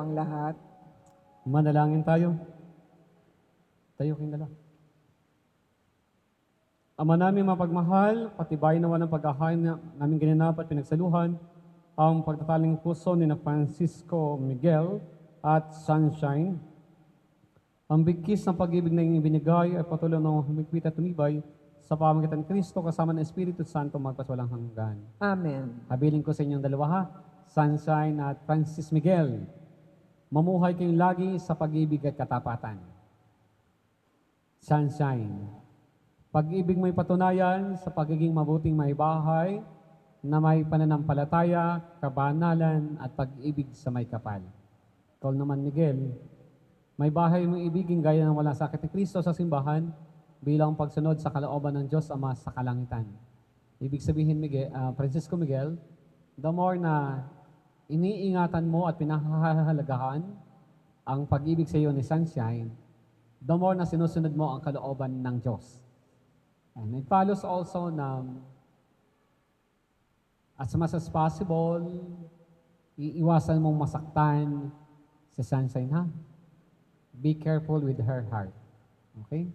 ang lahat. Manalangin tayo. Tayo kayong dala. Ama namin mapagmahal, patibayin naman ang pag-ahain na namin ginanap at pinagsaluhan ang pagtataling puso ni na Francisco Miguel at Sunshine. Ang bigkis ng pag-ibig na iyong ibinigay ay patuloy ng humigpit at tumibay sa pamamagitan ng Kristo kasama ng Espiritu Santo magpaswalang hanggan. Amen. Habiling ko sa inyong dalawa ha, Sunshine at Francis Miguel. Mamuhay kayong lagi sa pag-ibig at katapatan. Sunshine. Pag-ibig mo'y patunayan sa pagiging mabuting maibahay na may pananampalataya, kabanalan at pag-ibig sa may kapal. Ikaw naman, Miguel, may bahay mong ibigin gaya ng walang sakit ni Kristo sa simbahan bilang pagsunod sa kalooban ng Diyos Ama sa kalangitan. Ibig sabihin, Francisco Miguel, the more na iniingatan mo at pinahahalagahan ang pag-ibig sa iyo ni Sunshine, the more na sinusunod mo ang kalooban ng Diyos. And it follows also na as much as possible, iiwasan mong masaktan si Sunshine, ha? Be careful with her heart. Okay?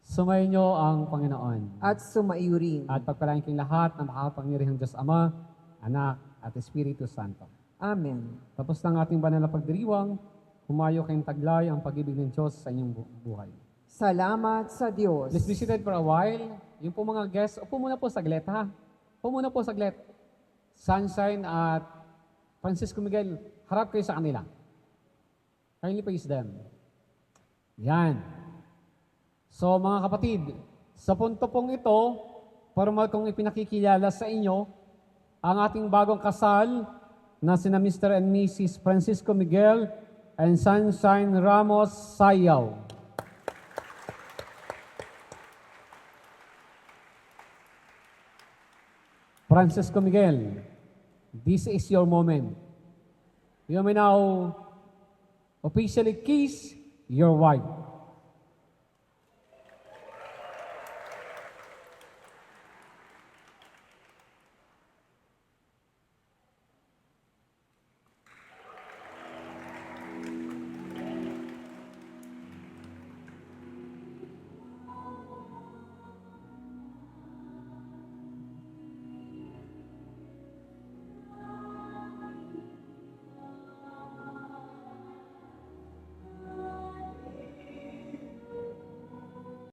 Sumayin niyo ang Panginoon. At sumaiyurin. At pagpalain kayong lahat ng makapangyarihang Diyos Ama, Anak, at Espiritu Santo. Amen. Tapos ng ating banal na pagdiriwang, humayo kayong taglay ang pag-ibig ng Diyos sa inyong buhay. Salamat sa Diyos. Let's be seated for a while. Yung po mga guests, upo muna po saglit, ha? Upo muna po saglit. Sunshine at Francisco Miguel, harap kayo sa kanila. Kindly face them. Yan. So mga kapatid, sa punto pong ito, formal kong ipinakikilala sa inyo ang ating bagong kasal na sina Mr. and Mrs. Francisco Miguel and Sunshine Ramos Sayaw. Francisco Miguel, this is your moment. You may now officially kiss your wife.